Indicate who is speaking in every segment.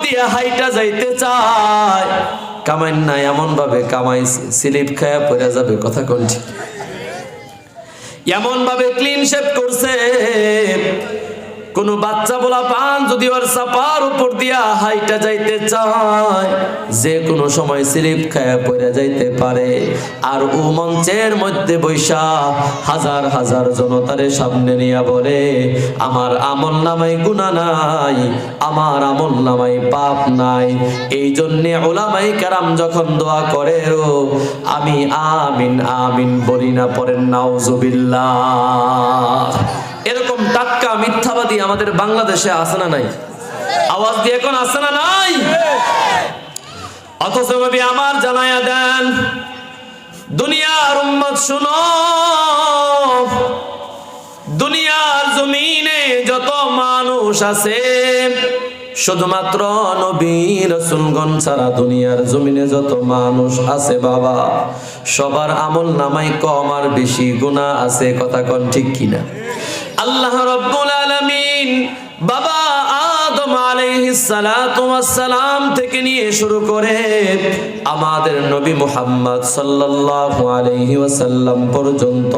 Speaker 1: দিয়া হাইটা যাইতে চায়, কামাই নাই এমন ভাবে কামাইছে স্লিপ খায়া পড়ে যাবে, কথা কোন ঠিক? এমন ভাবে ক্লিন শেভ করছে, কোন বাচ্চা বলা পান যদি ওর চাপার উপর দিয়া হাইটা যাইতে চায় যে কোনো সময় স্লিপ খায়া পড়ে যাইতে পারে। আর ও মঞ্চের মধ্যে বৈশা হাজার হাজার জনতারে সামনে নিয়ে বলে, আমার আমল নামায় গুনাহ নাই, আমার আমল নামায় পাপ নাই। এই জন্যে উলামায়ে কেরাম যখন দোয়া করে আমি আমিন আমিন বলি না, পড়েন নাউজুবিল্লাহ। এরকম টাটকা মিথ্যাবাদী আমাদের বাংলাদেশে আছে না নাই? আওয়াজ দিয়ে এখন আছে না নাই? অথচ নবী আমার জানায়া দেন, দুনিয়ার উম্মত শুনো, দুনিয়ার জমিনে যত মানুষ আছে শুধুমাত্র নবী রাসূলগণ ছাড়া দুনিয়ার জমিনে যত মানুষ আছে বাবা, সবার আমল নামায় কম আর বেশি গুনাহ আছে, কথা কোন ঠিক কিনা? আল্লাহ রাব্বুল আলামিন বাবা আদম আলাইহিস সালাতু ওয়াস সালাম থেকে নিয়ে শুরু করে আমাদের নবী মুহাম্মদ সাল্লাল্লাহু আলাইহি ওয়াসাল্লাম পর্যন্ত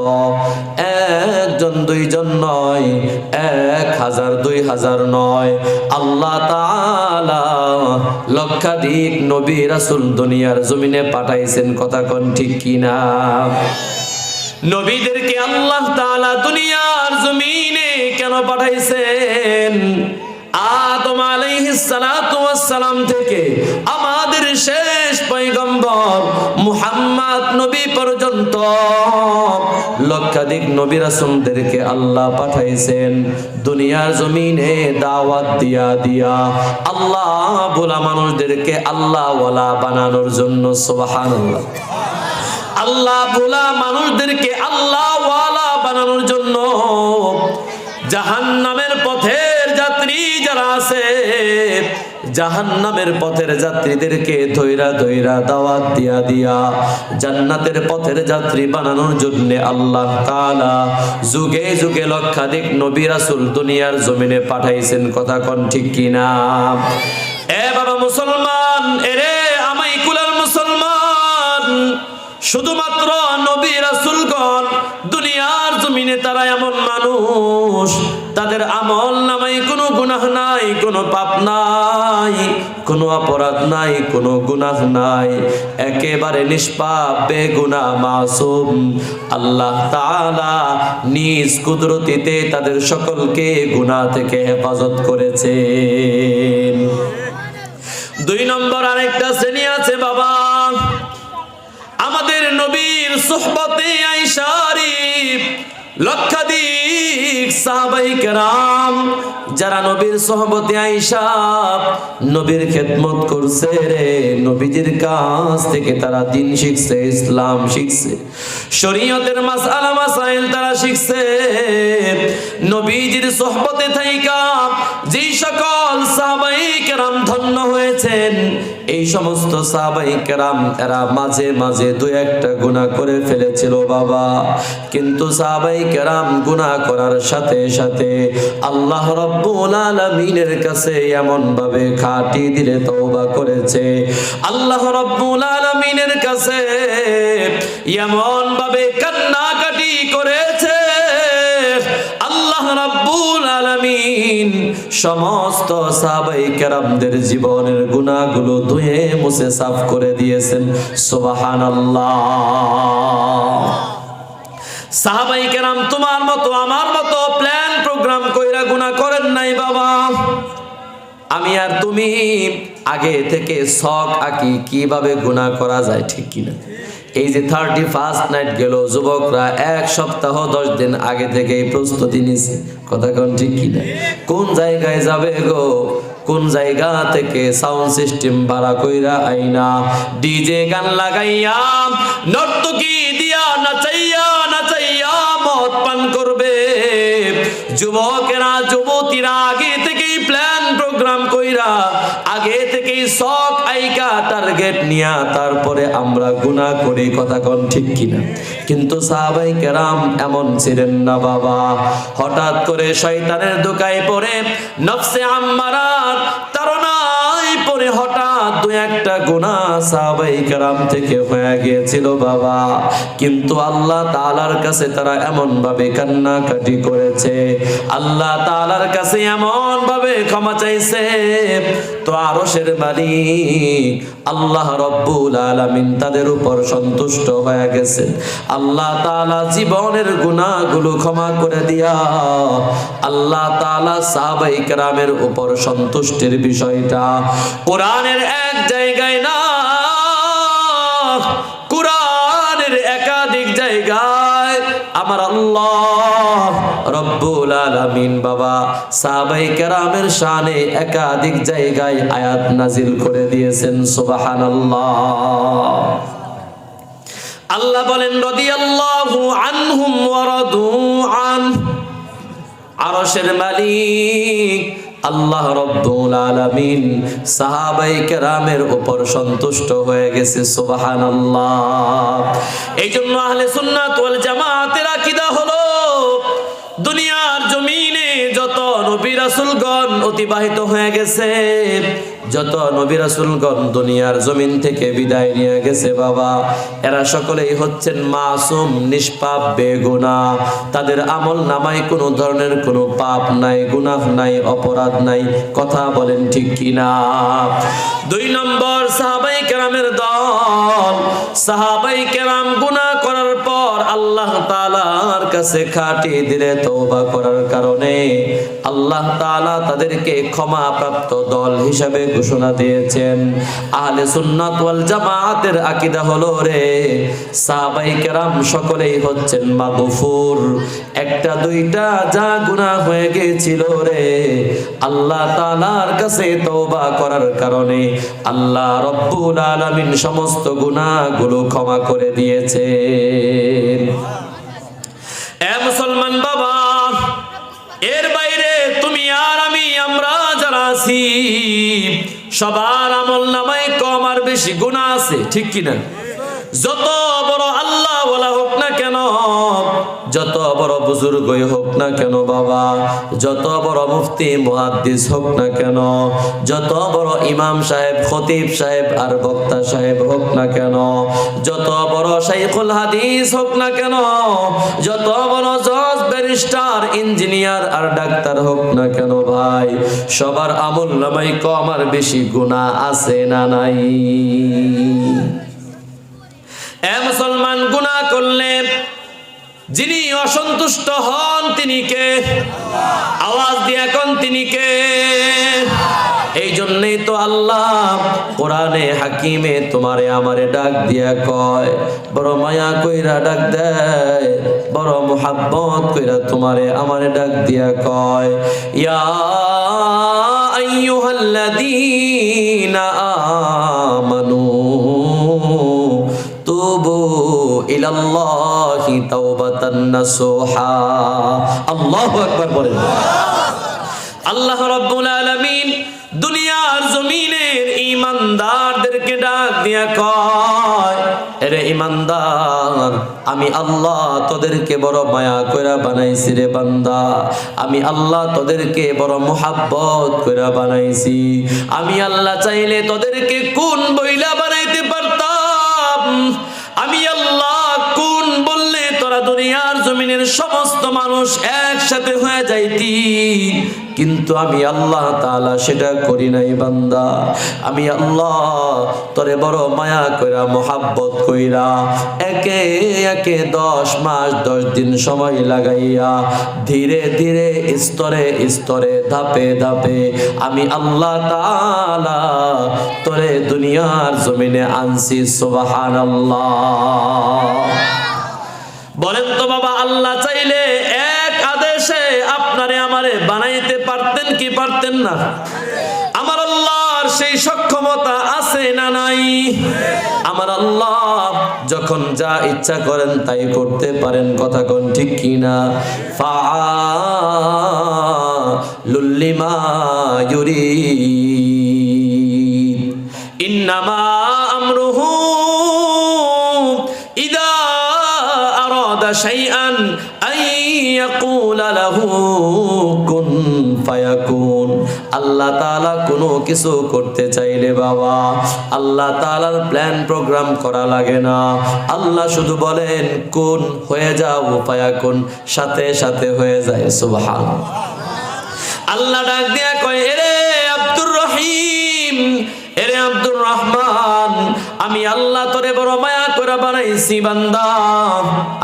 Speaker 1: একজন দুইজন নয়, 1000 2000 নয়, আল্লাহ তাআলা লক্ষাধিক নবী রাসূল দুনিয়ার জমিনে পাঠাইছেন, কথা কোন ঠিক কিনা? নবীদেরকে আল্লাহ তাআলা দুনিয়ার জমিনে কেন পাঠাইছেন? আদম আলাইহিস সালাতু ওয়াস সালাম থেকে আমাদের শেষ পয়গম্বর মুহাম্মদ নবী পর্যন্ত লক্ষাধিক নবী রাসূলদেরকে আল্লাহ পাঠাইছেন দুনিয়ার জমিনে দাওয়াত দিয়া দিয়া আল্লাহ বলা মানুষদেরকে আল্লাহ ওয়ালা বানানোর জন্য। সুবহানাল্লাহ। আল্লাহ বলা মানুষদেরকে আল্লাহ ওয়ালা বানানোর জন্য। জাহান্নামের পথের যাত্রী যারা আছে, জাহান্নামের পথের যাত্রীদেরকে ধৈরা ধৈরা দাওয়াত দিয়া দিয়া জান্নাতের পথের যাত্রী বানানোর জন্য আল্লাহ তাআলা যুগে যুগে লক্ষাধিক নবী রাসূল দুনিয়ার জমিনে পাঠাইছেন, কথা কোন ঠিক কিনা? এ বাবা মুসলমান, এরে আমাই কুলাল মুসলমান, শুধুমাত্র নবী রাসূলগণ দুনিয়ার জমিনে তারা এমন মানুষ তাদের আমল নামায় কোনো গুনাহ নাই, কোনো পাপ নাই, কোনো অপরাধ নাই, কোনো গুনাহ নাই, একেবারে নিষ্পাপ বেগুনাহ মাসুম। আল্লাহ তাআলা নিজ কুদরতিতে তাদের সকলকে গুনাহ থেকে হেফাজত করেছেন। 2 নম্বর আরেকটা শ্রেণী আছে বাবা, আমাদের নবীর সুহবতে আইশারিফ লক্ষাধিক সাহাবায়ে কেরাম যারা নবীর সুহবতে আইসা নবীর খেদমত করছে রে, নবীজির কাছ থেকে তারা দ্বীন শিখছে, ইসলাম শিখছে, শরীয়তের মাসআলা মাসাইল তারা শিখছে। নবীজির সুহবতে থাইকা যেই সকল সাহাবায়ে কেরাম ধন্য হয়েছেন, এই সমস্ত সাহাবায়ে কেরাম এরা মাঝে মাঝে 2-1টা গুনাহ করে ফেলেছিল বাবা, কিন্তু সাহাবায়ে কেরাম গুনাহ করার সাথে সাথে আল্লাহ রাব্বুল আলামিনের কাছে এমন ভাবে খাঁটি দিলে তওবা করেছে, আল্লাহ রাব্বুল আলামিনের কাছে এমন ভাবে কান্নাকাটি করেছে, আল্লাহ রাব্বুল আলামিন সমস্ত সাহাবায়ে কেরামদের জীবনের গুনাহগুলো ধুয়ে মুছে সাফ করে দিয়েছেন। সুবহানাল্লাহ। সাহাবায়ে কেরাম তোমার মতো আমার মতো প্ল্যান প্রোগ্রাম কইরা গুনাহ করেন নাই বাবা। আমি আর তুমি আগে থেকে শখ আঁকি কিভাবে গুনাহ করা যায়, ঠিক কিনা? এই যে 31st নাইট গেল, যুবকরা 1 সপ্তাহ 10 দিন আগে থেকে প্রস্তুতি নিছে, কথা কোন ঠিক কিনা? কোন জায়গায় যাবে গো, কোন জায়গা থেকে সাউন্ড সিস্টেম ভাড়া কইরা আইনা ডিজে গান লাগাইয়া নর্তকী দিয়া নাচাইয়া নাচাইয়া মদ পান করবে। যুবকেরা যুবতীরা আগে থেকেই প্ল্যান প্রোগ্রাম কইরা আগে থেকেই শখ আইকা টার্গেট নিয়া তারপরে আমরা গুনাহ করি, কথা কোন ঠিক কিনা? কিন্তু সাহাবায়ে কেরাম এমন ছিলেন না বাবা। হঠাৎ করে শয়তানের ধোঁকায় পড়ে নফসে আম্মারার তাড়নায় পরে হঠাৎ দু একটা গুনাহ সাহাবায়ে কেরাম থেকে হয়ে গিয়েছিল বাবা, কিন্তু আল্লাহ তাআলার কাছে তারা এমন ভাবে কান্নাকাটি করেছে, আল্লাহ তাআলার কাছে এমন ভাবে ক্ষমা চাইছে, তো আরশের মালিক আল্লাহ রব্বুল আলামিন তাদের উপর সন্তুষ্ট হয়ে গেছে। আল্লাহ তাআলা জীবনের গুনাহগুলো ক্ষমা করে দিয়া আল্লাহ তাআলা সাহাবায়ে কেরামের উপর সন্তুষ্টির বিষয়টা কোরআনের এক জায়গায় না, কোরআনের একাধিক জায়গায় আমার আল্লাহ রব্বুল আলামিন বাবা সাহাবায়ে কেরামের শানে একাধিক জায়গায় আয়াত নাজিল করে দিয়েছেন। সুবহানাল্লাহ। আল্লাহ বলেন রাদিয়াল্লাহু আনহুম ওয়া রাদু আন, আরশের মালিক আল্লাহ রব্বুল আলামিন সাহাবায়ে কেরামের উপর সন্তুষ্ট হয়ে গেছে। সুবহানাল্লাহ। এইজন্য আহলে সুন্নাত ওয়াল জামাতের আকীদা হলো দুনিয়ার জমিনে যত নবী রাসূলগণ অতিবাহিত হয়ে গেছে, যত নবী রাসূলগণ দুনিয়ার জমিন থেকে বিদায় নিয়ে গেছে বাবা, এরা সকলেই হচ্ছেন মাসুম, নিষ্পাপ, বেগুনাহ। তাদের আমল নামায় কোনো ধরনের কোনো পাপ নাই, গুনাহ নাই, অপরাধ নাই। কথা বলেন ঠিক কিনা? দুই নম্বর সাহাবায়ে কেরামের দল, সাহাবায়ে কেরাম গুনাহ করার পর আল্লাহ তাআলার কাছে খাঁটি দিলে তওবা করার কারণে আল্লাহ তাআলা তাদেরকে ক্ষমা প্রাপ্ত দল হিসাবে ঘোষণা দিয়েছেন। আহলে সুন্নাত ওয়াল জামাতের আকীদা হলো রে সাহাবায়ে কেরাম সকলেই হচ্ছেন মাগফুর। একটা দুইটা যা গুনাহ হয়ে গিয়েছিল রে আল্লাহ তাআলার কাছে তওবা করার কারণে আল্লাহ রব্বুল আলামিন সমস্ত গুনাহগুলো ক্ষমা করে দিয়েছেন। এ মুসলমান বাবা, এর বাইরে তুমি আর আমি, আমরা যারা আছি সবার আমল নামায় কম আর বেশি গুনাহ আছে, ঠিক কিনা? যত বড় আল্লাহ ওয়ালা হোক না কেন, যত বড় বুজুর্গই হোক না কেন বাবা, যত বড় মুফতি মুহাদ্দিস হোক না কেন, যত বড় ইমাম সাহেব, খতিব সাহেব আর বক্তা সাহেব হোক না কেন, যত বড় শাইখুল হাদিস হোক না কেন, যত বড় জজ, ব্যারিস্টার, ইঞ্জিনিয়ার আর ডাক্তার হোক না কেন ভাই, সবার আমল নামায় কম আর বেশি গুনাহ আছে না নাই? এ মুসলমান, গুনাহ করলে যিনি অসন্তুষ্ট হন তিনি কে? আওয়াজ দিয়ে কোন তিনি কে? এই জন্যই তো আল্লাহ কোরআনে হাকিমে তোমারে আমারে ডাক দিয়া কয়, বড় মায়া কইরা ডাক দেয়, বড় মুহাব্বত কইরা তোমারে আমারে ডাক দিয়া কয়, ইয়া আইয়ুহাল্লাযীনা আমানু তুবু ইলাল্লাহি তাওবাতান নাসুহা। আল্লাহু আকবার বলেন। আল্লাহ রাব্বুল আলামিন দুনিয়ার জমিনের ঈমানদারদেরকে ডাক দিয়া কয়, এরে ঈমানদার, আমি আল্লাহ তোদেরকে বড় মায়া কইরা বানাইছি রে বান্দা, আমি আল্লাহ তোদেরকে বড় মুহাব্বত কইরা বানাইছি। আমি আল্লাহ চাইলে তোদেরকে কোন বইলা বানাইতে পারতাম, আমি আল্লাহ কোন বললে তোরা দুনিয়ার জমিনের সমস্ত মানুষ একসাথে হয়ে যাইতি, কিন্তু আমি আল্লাহ তাআলা সেটা করি নাই বান্দা। আমি আল্লাহ তোরে বড় মায়া কইরা মুহাব্বত কইরা একে একে 10 মাস 10 দিন সময় লাগাইয়া ধীরে ধীরে স্তরে স্তরে ধাপে ধাপে আমি আল্লাহ তাআলা তোরে দুনিয়ার জমিনে আনছি। সুবহানাল্লাহ। বলেন তো বাবা, আল্লাহ চাইলে এক আদেশে আপনারে আমারে বানাইতে পারতেন কি পারতেন না? আমার আল্লাহর সেই সক্ষমতা আছে না নাই? আমার আল্লাহ যখন যা ইচ্ছা করেন তাই করতে পারেন, কথা কোন ঠিক কিনা? ফাআলুল লিমা ইউরিদ, ইন্নামা আমরুহু ইদা আরাদা শাইআন আইয়াকুলা লাহু কুন ফায়াকুন। আল্লাহ তাআলা কোনো কিছু করতে চাইলে বাবা আল্লাহ তাআলার প্ল্যান প্রোগ্রাম করা লাগে না। আল্লাহ শুধু বলেন কুন, হয়ে যাও, ফায়াকুন, সাথে সাথে হয়ে যায়। সুবহানাল্লাহ। আল্লাহ ডাক দিয়া কয়, এরে আব্দুর রহিম, এরে আব্দুর রহমান, আমি আল্লাহ তোরে বড় মায়া করে বানাইছি বান্দা।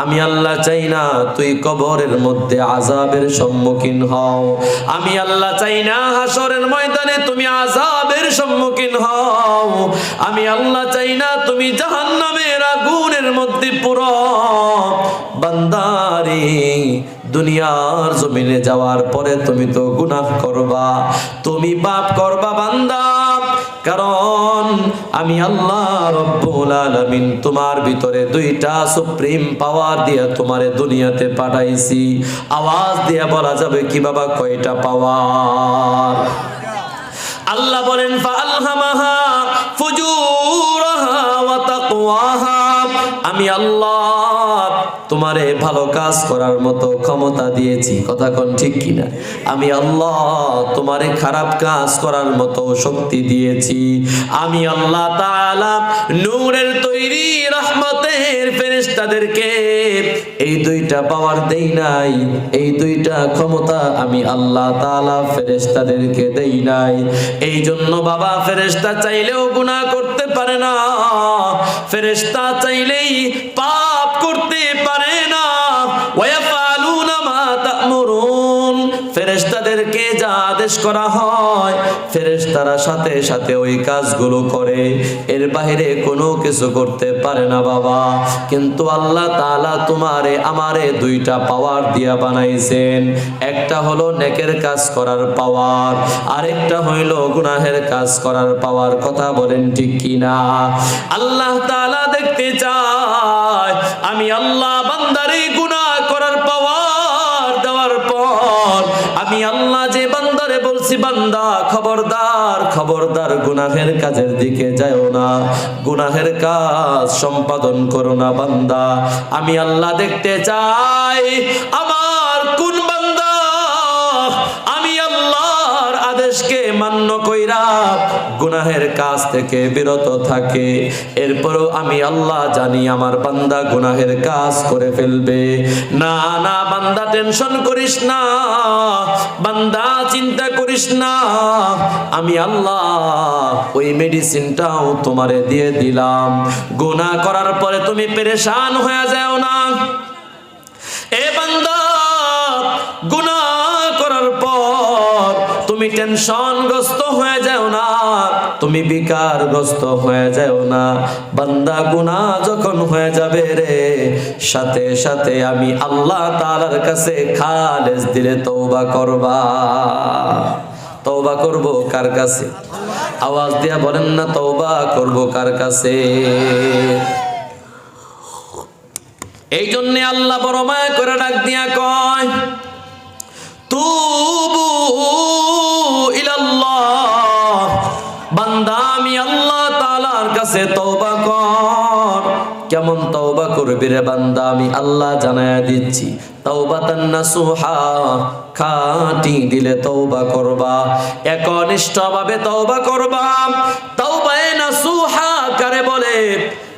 Speaker 1: আমি আল্লাহ চাই না তুই কবরের মধ্যে আযাবের সম্মুখীন হও। আমি আল্লাহ চাই না হাসরের ময়দানে তুমি আযাবের সম্মুখীন হও। আমি আল্লাহ চাই না তুমি জাহান্নামের আগুনের মধ্যে পুরো। বান্দারে, দুনিয়ার জমিনে যাওয়ার পরে তুমি তো গুনাহ করবা, তুমি পাপ করবা বান্দা। কারণ আমি আল্লাহ রব্বুল আলামিন তোমার ভিতরে দুইটা সুপ্রিম পাওয়ার দিয়া তোমারে দুনিয়াতে পাঠাইছি। আওয়াজ দিয়া বলা যাবে কি বাবা কয়টা পাওয়ার? আল্লাহ বলেন ফাআলহামাহা ফুজুরাহা ওয়া তাকওয়াহা। আমি আল্লাহ তোমারে ভালো কাজ করার মতো ক্ষমতা দিয়েছি। কথা কোন ঠিক কিনা? আমি আল্লাহ তোমারে খারাপ কাজ করার মতো শক্তি দিয়েছি। আমি আল্লাহ তাআলা নূরের তৈরি রহমতের ফেরেশতাদেরকে এই দুইটা পাওয়ার দেই নাই, এই দুইটা ক্ষমতা আমি আল্লাহ তাআলা ফেরেশতাদেরকে দেই নাই। এই জন্য বাবা ফেরেশতা চাইলেও গুনাহ করতে পারে না, ফেরেশতা চাইলেই পাপ করতে পারে না। ওয়ায়াফালুনা মা তা'মুরুন, ফেরেশতাদেরকে যা আদেশ করা হয় ফেরেশতারা সাথে সাথে ওই কাজগুলো করে, এর বাইরে কোনো কিছু করতে পারে না বাবা। কিন্তু আল্লাহ তাআলা তোমারে আমারে দুইটা পাওয়ার দিয়া বানাইছেন। একটা হলো নেকের কাজ করার পাওয়ার, আরেকটা হইল গুনাহের কাজ করার পাওয়ার। কথা বলেন ঠিক কিনা? আল্লাহ তাআলা দেখতে চায় আমি আল্লাহ বান্দারে গুনাহ করার পাওয়ার দেওয়ার পর আমি আল্লাহ যে বান্দারে বলছি বান্দা খবরদার খবরদার গুনাহের কাজের দিকে যাও না, গুনাহের কাজ সম্পাদন করো না বান্দা। আমি আল্লাহ দেখতে চাই আমার কোন বান্দা আমি আল্লাহর আদেশকে মান্য কইরা গুনাহের কাজ থেকে বিরত থাকে। এরপরও আমি আল্লাহ জানি আমার বান্দা গুনাহের কাজ করে ফেলবে। না না বান্দা টেনশন করিস না, বান্দা চিন্তা করিস না, আমি আল্লাহ ওই মেডিসিনটাও তোমারে দিয়ে দিলাম। গুনাহ করার পরে তুমি পেরেশান হয়ে যাও না। এ বান্দা গুনাহ করার পর তুমি টেনশনগ্রস্ত হয়ে যাও না, তুমি বিকারগ্রস্ত হয়ে যাও না। বান্দা গুনাহ যখন হয়ে যাবে রে, সাথে সাথে আমি আল্লাহ তাআলার কাছে খালেস দিলে তওবা করবা। তওবা করব কার কাছে? আওয়াজ দিয়া বলেন না, তওবা করব কার কাছে? এই জন্য আল্লাহ বড় মায়া করে ডাক দিয়া কয় তুবু ইলাল্লাহ, বান্দা আমি আল্লাহ তাআলার কাছে তওবা কর। কেমন তওবা করবি রে বান্দা? আমি আল্লাহ জানায়া দিচ্ছি। তাওবাতান নাসুহা, খাঁটি দিলে তওবা করবা, একনিষ্ঠভাবে তওবা করবা। তাওবায়ে নাসুহা কারে বলে?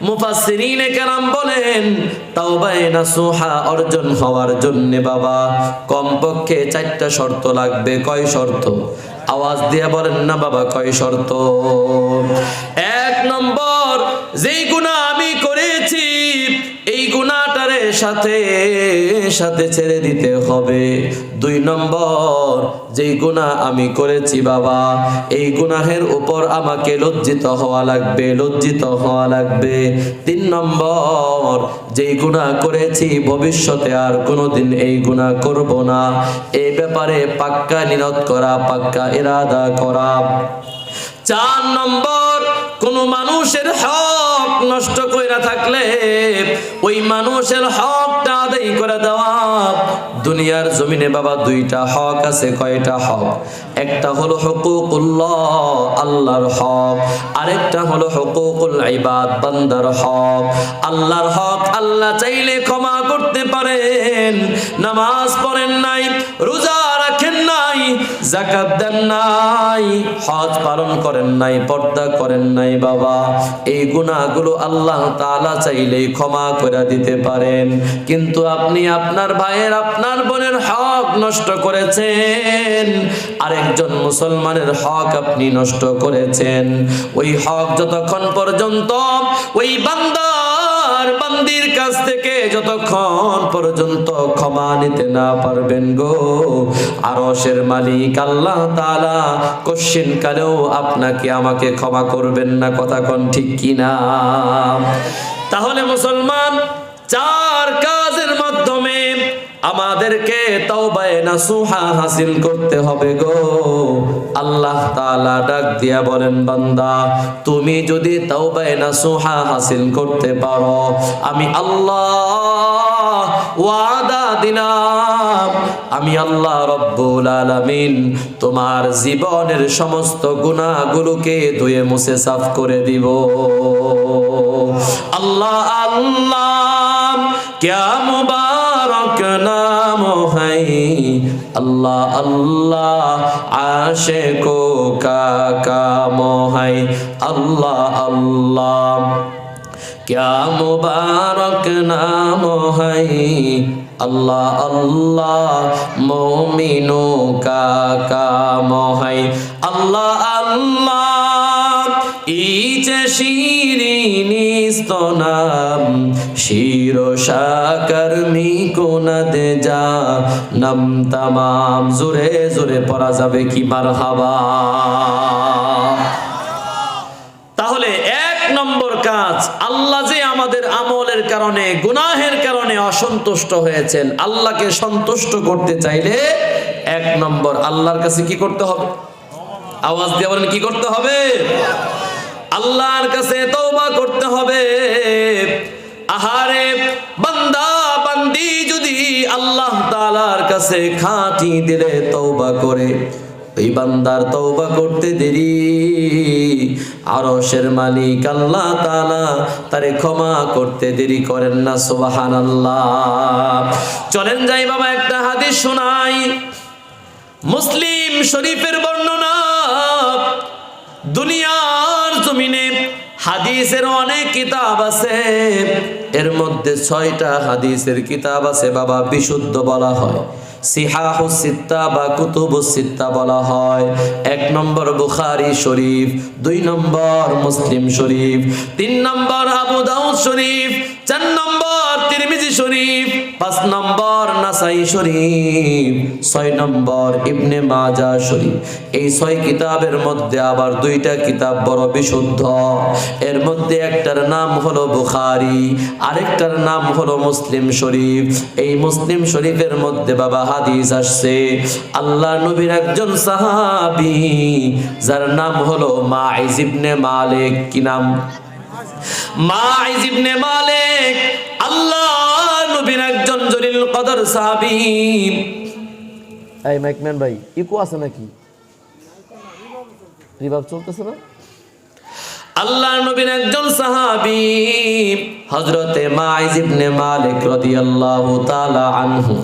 Speaker 1: মুফাসসিরিনে কেরাম বলেন তাওবায়ে নাসুহা অর্জন হওয়ার জন্য বাবা কমপক্ষে 4টা শর্ত লাগবে। কয় শর্ত? আওয়াজ দিয়ে বলেন না বাবা, কয় শর্ত? 1 নম্বর, যেই গুনাহ আমি করেছি এই গুনাহটারে সাথে সাথে ছেড়ে দিতে হবে। 2 নম্বর, যেই গুনাহ আমি করেছি বাবা এই গুনাহের উপর আমাকে লজ্জিত হওয়া লাগবে, লজ্জিত হওয়া লাগবে। 3 নম্বর, যেই গুনাহ করেছি ভবিষ্যতে আর কোনোদিন এই গুনাহ করব না, এই ব্যাপারে পাক্কা নিয়ত করা, পাক্কা ইরাদা করা। 4 নম্বর, কোন মানুষের হক নষ্ট কইরা থাকলে ওই মানুষের হকটা আদায় করে দেওয়া। দুনিয়ার জমিনে বাবা 2টা হক আছে। কয়টা হক? একটা হলো হুকুকুল্লাহ, আল্লাহর হক, আরেকটা হলো হুকুকুল ইবাদ, বান্দার হক। আল্লাহর হক আল্লাহ চাইলে ক্ষমা করতে পারেন। নামাজ পড়েন নাই, রোজা রাখেন নাই, যাকাত দেন নাই, হজ পালন করেন নাই, পর্দা করেন নাই বাবা, এই গুনাহগুলো আল্লাহ তাআলা চাইলেই ক্ষমা করে দিতে পারেন। কিন্তু আপনি আপনার ভাইয়ের, আপনার বোনের হক নষ্ট করেছেন, আরেকজন মুসলমানের হক আপনি নষ্ট করেছেন। ওই হক যতক্ষণ পর্যন্ত ওই বান্দির কাছ থেকে যতক্ষণ পর্যন্ত ক্ষমা নিতে না পারবেন গো, আরশের মালিক আল্লাহ তাআলা কশিন কালেও আপনাকে আমাকে ক্ষমা করবেন না। কথা কোন ঠিক কিনা? তাহলে মুসলমান, চার কাজের মাধ্যমে আমাদেরকে তাওবায়ে নাসুহা হাসিল করতে হবে গো। আল্লাহ তাআলা ডাক দিয়া বলেন, বান্দা তুমি যদি তাওবায়ে নাসুহা হাসিল করতে পারো, আমি আল্লাহ ওয়াদা দিলাম, আমি আল্লাহ রব্বুল আলামিন তোমার জীবনের সমস্ত গুনাহগুলোকে ধুয়ে মুছে সাফ করে দিব। আল্লাহ আল্লাহ क्या मुबारक नाम है, अल्लाह अल्लाह आशिकों का काम है, अल्लाह अल्लाह क्या मुबारक नाम है, अल्लाह अल्लाह मोमिनों का काम है, अल्लाह अल्लाह ইচে শিরিনিস্ত নাম শিরো শাকর্মি কোনাদে যা নাম তামাম। জোরে জোরে পড়া যাবে কি মারহাবা? তাহলে এক নম্বর কাজ, আল্লাহ যে আমাদের আমলের কারণে, গুনাহের কারণে অসন্তুষ্ট হয়েছেন, আল্লাহকে সন্তুষ্ট করতে চাইলে এক নম্বর আল্লাহর কাছে কি করতে হবে? আওয়াজ দিয়ে বলেন, কি করতে হবে? আল্লাহর কাছে তওবা করতে হবে। আহারে বান্দা বান্দি যদি আল্লাহ তাআলার কাছে খাঁটি দিলে তওবা করে, ওই বান্দার তওবা করতে দেরি, আরশের মালিক আল্লাহ তাআলা তারে ক্ষমা করতে দেরি করেন না। সুবহানাল্লাহ। চলেন যাই বাবা একটা হাদিস শোনাই, মুসলিম শরীফের বর্ণনা। দুনিয়ার জমিনে হাদিসের অনেক কিতাব আছে, এর মধ্যে 6টা হাদিসের কিতাব আছে বাবা, বিশুদ্ধ বলা হয়, সিহাহুস সিত্তা বা কুতুবুস সিত্তা বলা হয়। 1 নম্বর বুখারী শরীফ, 2 নম্বর মুসলিম শরীফ, 3 নম্বর আবু দাউদ শরীফ, 4 নম্বর তিরমিজি শরীফ, 5 নম্বর নাসাই শরীফ, 6 নম্বর ইবনে মাজাহ শরীফ। এই 6 কিতাবের মধ্যে আবার 2টা কিতাব বড় বিশুদ্ধ, এর মধ্যে একটার নাম হলো বুখারী, আরেকটার নাম হলো মুসলিম শরীফ। এই মুসলিম শরীফের মধ্যে বাবা হাদিস আসছে, আল্লাহ নবীর একজন সাহাবী যার নাম হলো মাইজ ইবনে মালিক। কি নাম? মাইজ ইবনে মালিক, আল্লাহ নবীর একজন জলিল কদর সাহাবী। এই মাইকম্যান ভাই, ইকো আছে নাকি? রিভাব চলতেছে না? আল্লাহ নবীর একজন সাহাবী হযরতে মাইজ ইবনে মালিক রাদিয়াল্লাহু তাআলা আনহু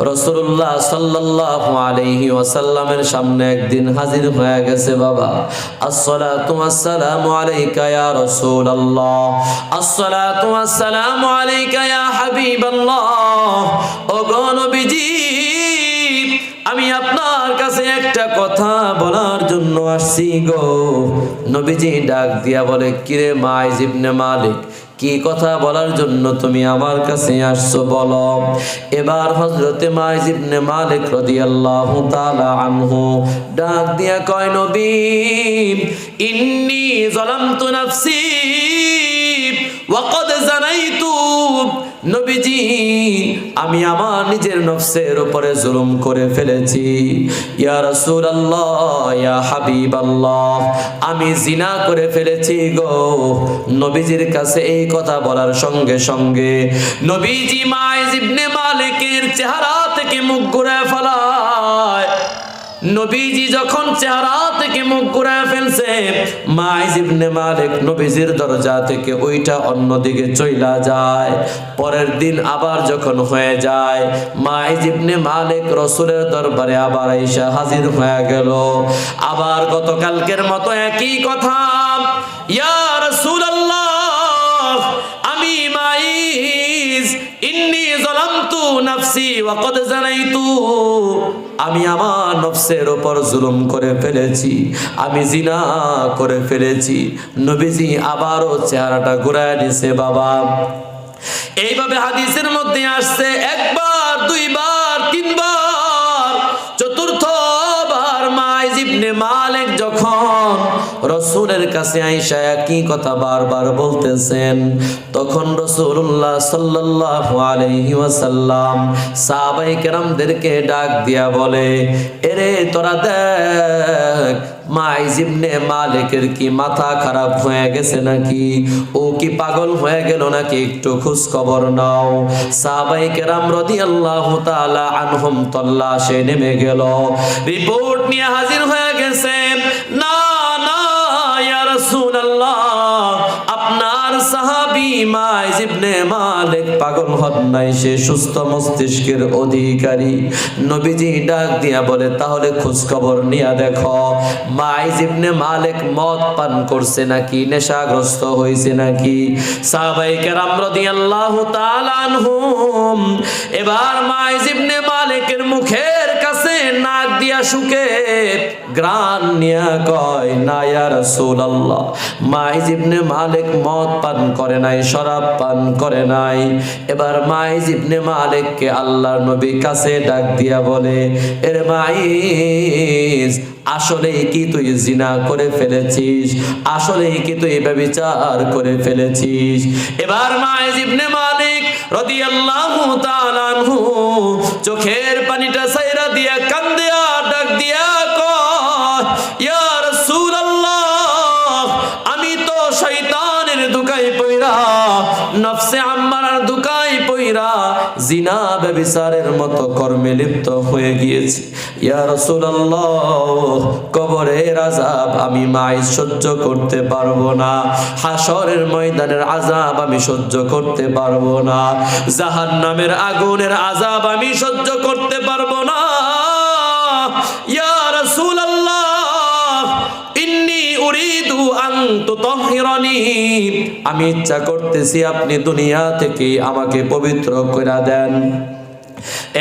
Speaker 1: রাসূলুল্লাহ সাল্লাল্লাহু আলাইহি ওয়াসাল্লামের সামনে একদিন হাজির হয়ে গেছে বাবা। আসসালাতু ওয়াসসালামু আলাইকা ইয়া রাসূলুল্লাহ, আসসালাতু ওয়াসসালামু আলাইকা ইয়া হাবিবাল্লাহ। ও গো নবীজি, আমি আপনার কাছে একটা কথা বলার জন্য আসছি গো। নবীজি ডাক দিয়া বলে, কিরে মাইজ ইবনে মালিক, কি কথা বলার জন্য তুমি আমার কাছে আসছো বলো। এবার হযরতে মাইজ ইবনে মালিক রাদিয়াল্লাহু তাআলা আনহু ডাক দিয়া কয়, নবী, ইন্নী যালামতু নাফসি ওয়া ক্বাদ জানাইতু। নবীজি, আমি আমার নিজের নফসের উপরে জুলুম করে ফেলেছি। ইয়া রাসূলুল্লাহ, ইয়া হাবিবাল্লাহ, আমি জিনা করে ফেলেছি গো। নবীজির কাছে এই কথা বলার সঙ্গে সঙ্গে নবীজি মাইজ ইবনে মালিকের চেহারা থেকে মুখ ঘুরে ফেলায়। নবীজি যখন চেহারা থেকে মুখ ঘুরায় ফেলছে, মাইজ ইবনে মালিক নবীজির দরজা থেকে ওইটা অন্যদিকে চইলা যায়। পরের দিন আবার যখন হয়ে যায়, মাইজ ইবনে মালিক রাসূলের দরবারে আবার আইসা হাজির হয়ে গেল। আবার গতকালকের মতো একই কথা, ইয়া রাসূলুল্লাহ, আমি মাইজ ইন্নী যালামতু নাফসি ওয়া ক্বাদ জানাইতু, আমি আমার নফসের উপর জুলুম করে ফেলেছি, আমি জিনা করে ফেলেছি। নবীজি আবারও চেহারাটা ঘুরায় দিছে বাবা। এইভাবে হাদিসের মধ্যে আসছে, একবার, দুইবার, তিনবার, চতুর্থবার মাইজ ইবনে মালিক যখন রাসূলের কাছে আইসা একই কথা বারবার বলতেছেন, তখন রাসূলুল্লাহ সাল্লাল্লাহু আলাইহি ওয়াসাল্লাম সাহাবায়ে কেরামদেরকে ডাক দিয়া বলে, এরে তোরা দেখ, মাইজ ইবনে মালিকের কি মাথা খারাপ হয়ে গেছে নাকি? ও কি পাগল হয়ে গেল নাকি? একটু খোঁজ খবর নাও। সাহাবায়ে কেরাম রাদিয়াল্লাহু তাআলা আনহুম তল্লাশে নেমে গেল, রিপোর্ট নিয়ে হাজির হয়ে গেছে, না না ইয়া রাসূলুল্লাহ, আপনার সাহাবী মাইজ ইবনে মালিক পাগল হন নাই, সে সুস্থ মস্তিষ্কের অধিকারী। নবীজি ডাক দিয়া বলে, তাহলে খোঁজ খবর নিয়ে দেখো, মাইজ ইবনে মালিক মদ পান করছে নাকি, নেশাগ্রস্ত হয়েছে নাকি? সাহাবায়ে কেরাম রাদিয়াল্লাহু তাআলা আনহুম এবার মাইজ ইবনে মালিকের মুখের কাছে নাক দিয়া শুকে গ্রান নিয়া কয়, না ইয়া রাসূলুল্লাহ, মাইজ ইবনে মালিক মদ পান করে নাই, শরাব পান করে নাই। এবার মাইজ ইবনে মালিককে আল্লাহর নবী কাছে ডাক দিয়া বলে, এর মাইজ, আসলে কি তুই জিনা করে ফেলেছিস? আসলে কি তুই ব্যভিচার করে ফেলেছিস? এবার মাইজ ইবনে মালিক রাদিয়াল্লাহু তাআলা আনহু চোখের পানিটা ছাইরা দিয়া কান্দে আর ডাক দিয়া কয়, ইয়া রাসূলুল্লাহ, আমি তো শয়তানের ধোঁকায় পইরা, নফসে আম্মারার ধোঁকায় পইরা জিনা ব্যভিচারের মতো কর্মে লিপ্ত হয়ে গিয়েছি। ইয়া রাসূলুল্লাহ, কবরের আযাব আমি মাইজ সহ্য করতে পারবো না, হাসরের ময়দানের আযাব আমি সহ্য করতে পারবো না, জাহান্নামের আগুনের আযাব আমি সহ্য করতে পারবো না। ইয়া রাসূলুল্লাহ, ইন্নী উরিদু আন তুতাহহিরানি, আমি ইচ্ছা করতেছি আপনি দুনিয়া থেকে আমাকে পবিত্র করে দেন।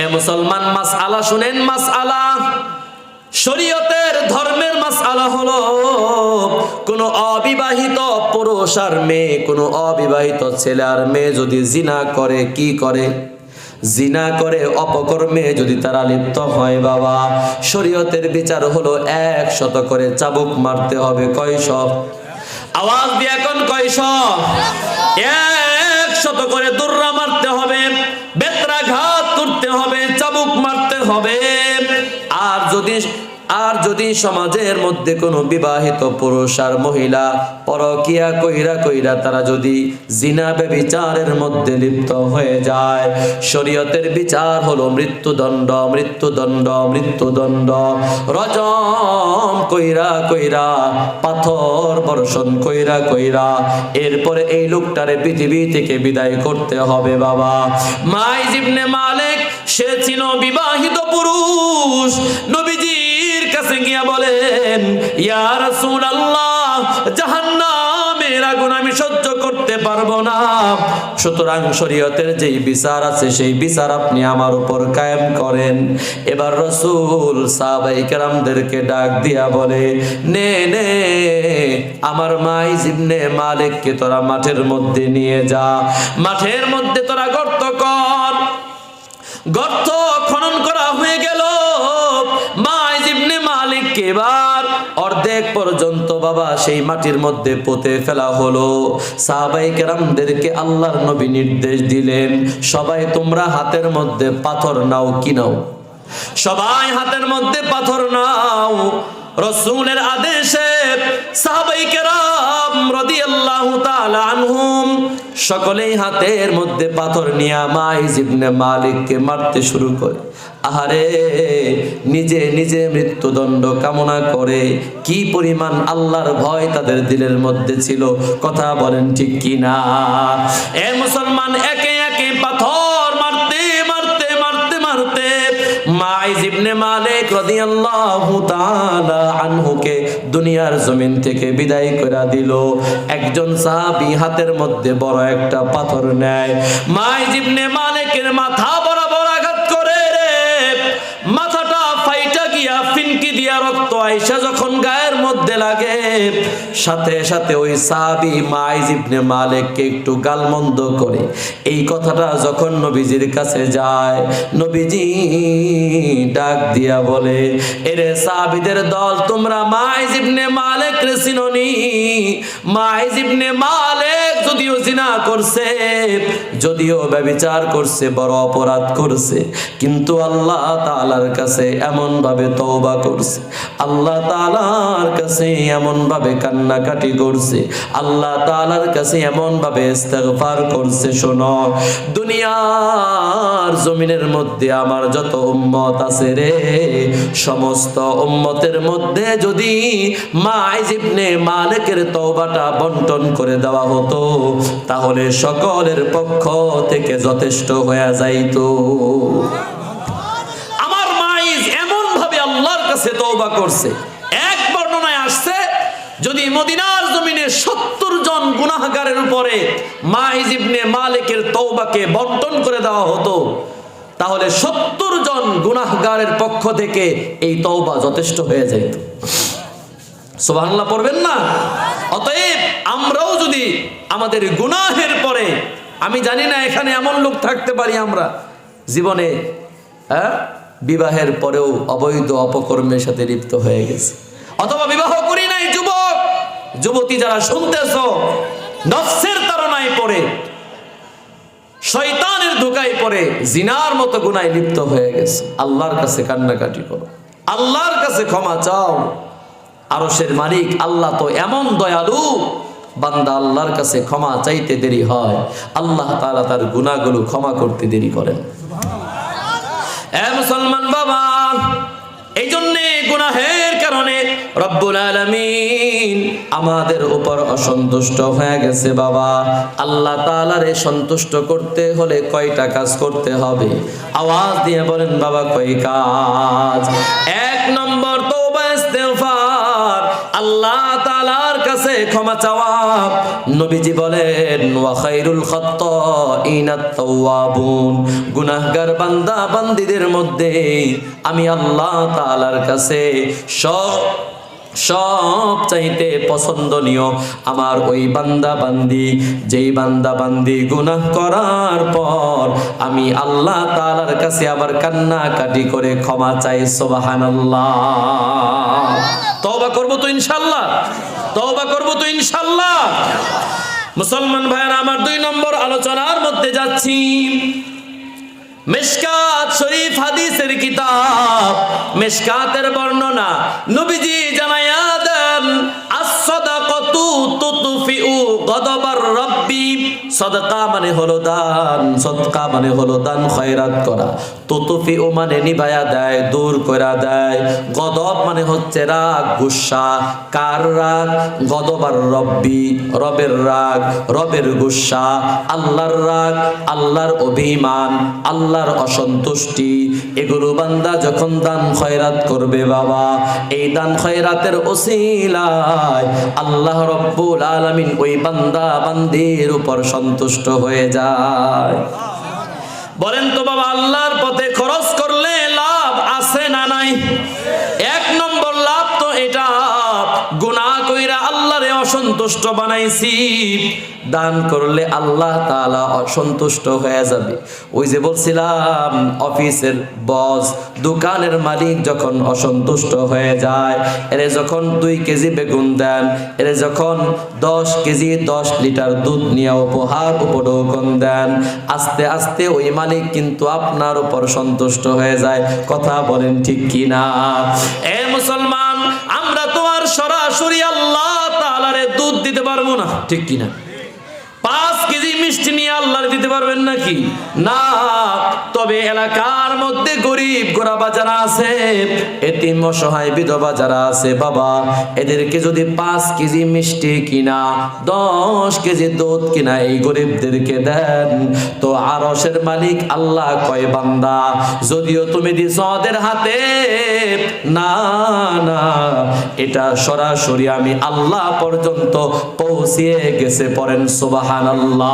Speaker 1: এ মুসলমান, মাসআলা শুনেন, মাসআলা শরীয়তের ধর্মের মাসআলা হলো, কোন অবিবাহিত পুরুষ আর মেয়ে, কোন অবিবাহিত ছেলে আর মেয়ে যদি জিনা করে, কি করে? জিনা করে, অপকর্মে যদি তারা লিপ্ত হয় বাবা, শরীয়তের বিচার হলো 100 করে চাবুক মারতে হবে। কয়শ? আওয়াজ দিয়ে কোন কয়শ? 100 করে দুর্রা মারতে হবে, বেত্রাঘাত করতে হবে, চাবুক মারতে হবে। আর যদি সমাজের মধ্যে কোনো বিবাহিত পুরুষ আর মহিলা পরকিয়া কইরা তারা যদি জিনা ব্যভিচারের মধ্যে লিপ্ত হয়ে যায়, শরীয়তের বিচার হলো মৃত্যুদণ্ড, মৃত্যুদণ্ড, মৃত্যুদণ্ড, রজম কইরা, পাথর বর্ষণ কইরা, এরপরে এই লোকটারে পৃথিবী থেকে বিদায় করতে হবে বাবা। মাইজ ইবনে মালিক সে ছিল বিবাহিত পুরুষ। নবীজির কাছে গিয়া বলেন, ইয়া রাসূলুল্লাহ, জাহান্নামের আগুন আমি সহ্য করতে পারবো না, সুতরাং শরীয়তের যেই বিচার আছে সেই বিচার আপনি আমার উপর কায়েম করেন। এবার রাসূল সাহাবায়ে কেরামদেরকে ডাক দিয়া বলে, নে আমার মাইজ ইবনে মালিককে তোরা মাঠের মধ্যে নিয়ে যা, মাঠের মধ্যে তোরা গর্ত কর। গর্ত খনন করা হয়ে গেল। মাইজ ইবনে মালিককে এবার অর্ধেক পর্যন্ত বাবা সেই মাটির মধ্যে পুঁতে ফেলা হলো। সাহাবায়ে কেরামদেরকে আল্লাহর নবী নির্দেশ দিলেন, সবাই তোমরা হাতের মধ্যে পাথর নাও। কি নাও? সবাই হাতের মধ্যে পাথর নাও। রাসূলের আদেশে সাহাবায়ে কেরাম রাদিয়াল্লাহু তাআলা আনহুম সকলেই হাতের মধ্যে পাথর নিয়ে মাইজ ইবনে মালিককে মারতে শুরু করে। আহারে নিজে নিজে মৃত্যুদণ্ড কামনা করে, কি পরিমাণ আল্লাহর ভয় তাদের দিলের মধ্যে ছিল, কথা বলেন ঠিক কিনা? এ মুসলমান, একে একে পাথর মারতে মারতে মারতে মারতে মাইজ ইবনে মালিক রাদিয়াল্লাহু তাআলা আনহুকে দুনিয়ার জমিন থেকে বিদায় করে দিল। একজন সাহাবী হাতের মধ্যে বড় একটা পাথর নেয়, মাইজ ইবনে মালিকের মাথা বরাবর আঘাত করে রে, মাথাটা ফাইটা গিয়া ফিনকি দিয়া রক্ত আইসা যখন গায়ের মধ্যে লাগে, সাথে সাথে ওই সাহাবী মাইজ ইবনে মালিককে একটু গালমন্দ করে এই কথাটা যখন নবীজির কাছে যায়, নবীজি ডাক দিয়া বলে, এরে সাহাবীদের দল, তোমরা মাইজ ইবনে মালিক রে চিনোনি? মাইজ ইবনে মালিক যদিও জিনা করছে, যদিও ব্যভিচার করছে, বড় অপরাধ করছে, কিন্তু আল্লাহ তাআলার কাছে এমন ভাবে তওবা করছে, আল্লাহ তাআলার কাছে এমন ভাবে কান্নাকাটি করছে, আল্লাহ তাআলার কাছে এমন ভাবে ইস্তিগফার করছে। শোনো, দুনিয়ার জমিনের মধ্যে আমার যত উম্মত আছে রে, সমস্ত উম্মতের মধ্যে যদি মাইজ ইবনে মালিকের তওবাটা বন্টন করে দেওয়া হতো, তাহলে সকলের পক্ষ থেকে যথেষ্ট হয়ে যাইতো। আমার মাইজ এমন ভাবে আল্লাহর কাছে তওবা করছে, এক বর্ণনায় আসছে যদি মদিনার জমিনে 70 জন গুনাহগারের উপরে মাইজ ইবনে মালিকের তওবাকে বন্টন করে দেওয়া হতো, তাহলে 70 জন গুনাহগারের পক্ষ থেকে এই তওবা যথেষ্ট হয়ে যেত। সুবহানাল্লাহ পড়বেন না? অতএব আমরাও যদি আমাদের গুনাহের পরে, আমি জানি না এখানে এমন লোক থাকতে পারি আমরা জীবনে বিবাহের পরেও অবৈধ অপকর্মের সাথে লিপ্ত হয়ে গেছে, অথবা বিবাহ করি নাই, যুবক যুবতী যারা শুনতেছ, নফসের তাড়নায় পড়ে, শয়তানের ধোঁকায় পড়ে জিনার মতো গুনায় লিপ্ত হয়ে গেছে, আল্লাহর কাছে কান্নাকাটি করো, আল্লাহর কাছে ক্ষমা চাও। আরশের মালিক আল্লাহ তো এমন দয়ালু, বান্দা আল্লাহর কাছে ক্ষমা চাইতে দেরি হয়, আল্লাহ তাআলা তার গুনাহগুলো ক্ষমা করতে দেরি করেন। এ মুসলমান বাবা, এই জন্যে গুনাহের কারণে রব্বুল আলামিন আমাদের উপর অসন্তুষ্ট হয়ে গেছে। বাবা, আল্লাহ তাআলারে সন্তুষ্ট করতে হলে কয়টা কাজ করতে হবে? আওয়াজ দিয়ে বলেন বাবা, কয় কাজ? 1 নম্বর তওবা ইস্তিগফার, আল্লাহ তাআলার কাছে ক্ষমা চাওয়া। নবীজি বলেন, ওয়া খায়রুল খাত্তাইনাত তাওয়াবুন, গুনাহগার বান্দা বান্দীদের মধ্যে আমি আল্লাহ তাআলার কাছে সব চাইতে পছন্দনীয় আমার ওই বান্দা বান্দি, যেই বান্দা বান্দি গুনাহ করার পর আমি আল্লাহ তাআলার কাছে আবার কান্নাকাটি করে ক্ষমা চাই। সুবহানাল্লাহ। তওবা করব তো ইনশাআল্লাহ, তওবা করব তো ইনশাআল্লাহ। মুসলমান ভাইরা আমার, 2 নম্বর আলোচনার মধ্যে যাচ্ছি। মিশকাত শরীফ হাদিসের কিতাব, মিশকাতের বর্ণনা, নবীজি জানায়া দেন, as-সাদাকাতু তুতফিউ গাদাবার রাব্বি, সাদাকা মানে হলো দান, সদকা মানে হলো দান খয়রাত করা, তুতফিউ মানে নিভায়া দেয়, দূর কইরা দেয়, গদব মানে হচ্ছে রাগ, গুসা। কার রাগ? গদবার রব্বি, রবের রাগ, রবের গুসা, আল্লাহর রাগ, আল্লাহর অভিমান, আল্লাহর অসন্তুষ্টি। এগুলো বান্দা যখন দান খয়রাত করবে বাবা, এই দান খয়রাতের ওসিলায় আল্লাহ রব্বুল আলামিন ওই বান্দা বান্দির উপর সন্তুষ্ট হয়ে যায়। বলেন তো বাবা, আল্লাহর পথে খরচ করলে লাভ আছে না নাই? 1 নম্বর লাভ তো এটা, গুনাহ কইরা আল্লাহরে অসন্তুষ্ট বানাইছি, দান করলে আল্লাহ তাআলা অসন্তুষ্ট হয়ে যাবে। ওই যে বলছিলাম, অফিসের বস, দোকানের মালিক যখন অসন্তুষ্ট হয়ে যায়, এরে যখন 2 কেজি বেগুন দেন, এরে যখন 10 কেজি 10 লিটার দুধ নিয়ে উপহার উপঢৌকন দেন, আস্তে আস্তে ওই মালিক কিন্তু আপনার উপর সন্তুষ্ট হয়ে যায়। কথা বলেন ঠিক কিনা? এ মুসলমান, আমরা তো আর সরাসরি আল্লাহ তাআলারে দুধ দিতে পারবো না, ঠিক কিনা? 5 কেজি মিষ্টি নিয়ে আল্লাহর দিতে পারবেন নাকি? না। তবে এলাকার মধ্যে গরিব গোরাবা যারা আছে, এতিম অসহায় বিধবা যারা আছে বাবা, এদেরকে যদি 5 কেজি মিষ্টি কিনা 10 কেজি দুধ কিনা এই গরিবদেরকে দেন, তো আরশের মালিক আল্লাহ কয় বান্দা, যদিও তুমি দিছ ওদের হাতে, না না, এটা সরাসরি আমি আল্লাহ পর্যন্ত পৌঁছিয়ে গেছে। পড়েন সুবহানাল্লাহ।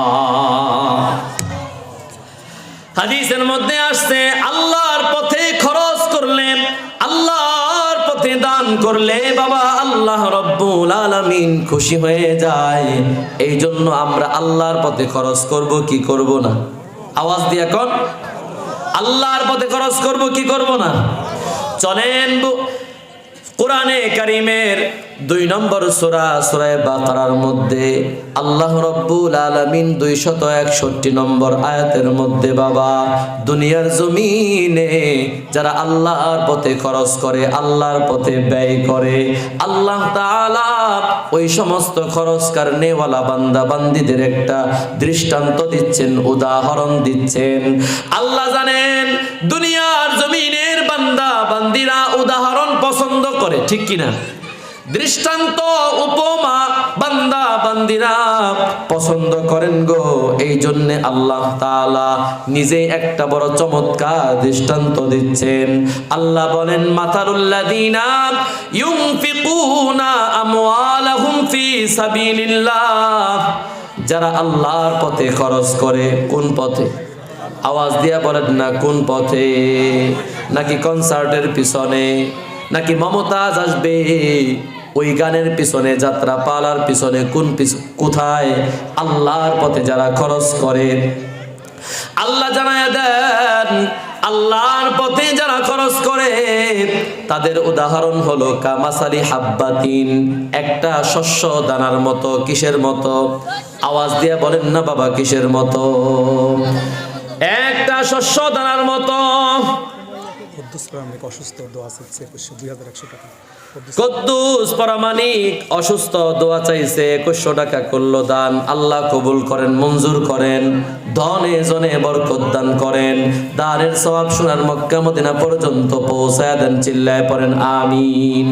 Speaker 1: হাদিসের মধ্যে আসছে আল্লাহর পথে খরচ করলে, আল্লাহর পথে দান করলে বাবা আল্লাহ রব্বুল আলামিন খুশি হয়ে যায়। এই জন্য আমরা আল্লাহর পথে খরচ করব কি করব না? আওয়াজ দিয়ে কোন আল্লাহর পথে খরচ করব কি করব না? চলেন কোরআনে কারীমের 2 নম্বর সূরা সূরা বাকারার মধ্যে আল্লাহ রাব্বুল আলামিন 261 নম্বর আয়াতের মধ্যে বাবা দুনিয়ার জমিনে যারা আল্লাহর পথে খরচ করে, আল্লাহর পথে ব্যয় করে, আল্লাহ তাআলা ওই সমস্ত খরচকার নেওয়ালা বান্দা বান্দীদের একটা দৃষ্টান্ত দিচ্ছেন, উদাহরণ দিচ্ছেন। আল্লাহ জানেন দুনিয়ার জমিনের বান্দা বান্দীরা উদাহরণ পছন্দ করে, ঠিক কিনা? দৃষ্টান্ত উপমা বান্দা বান্দিরা পছন্দ করেন গো। এই জন্য আল্লাহ তাআলা নিজে একটা বড় চমৎকার দৃষ্টান্ত দিচ্ছেন। আল্লাহ বলেন মাতারুল্লাযিনা ইউনফিকুনা আমওয়ালাহুম ফি সাবিলিল্লাহ, যারা আল্লাহর পথে খরচ করে। কোন পথে? আওয়াজ দিয়া বলেন না, কোন পথে? নাকি কনসার্টের পিছনে, নাকি মমতাজ আসবে ওই গানের পিছনে, যাত্রা পালার পিছনে, কোথায়? আল্লাহর পথে যারা খরচ করে, আল্লাহ জানায়া দেন আল্লাহর পথে যারা খরচ করে তাদের উদাহরণ হলো কামাসালি হাব্বাতিন, একটা শস্য দানার মতো। কিসের মতো? আওয়াজ দিয়ে বলেন না বাবা, কিসের মতো? একটা শস্য দানার মতো। কুদ্দুস প্রামাণিক অসুস্থ দোয়া চাইছে, 2100 টাকা করলো দান। আল্লাহ কবুল করেন, মঞ্জুর করেন, ধনে জনে বরকত দান করেন, দানের সওয়াব সোনার মক্কা মদিনা পর্যন্ত পৌঁছায় দেন। চিল্লায় পড়েন আমিন।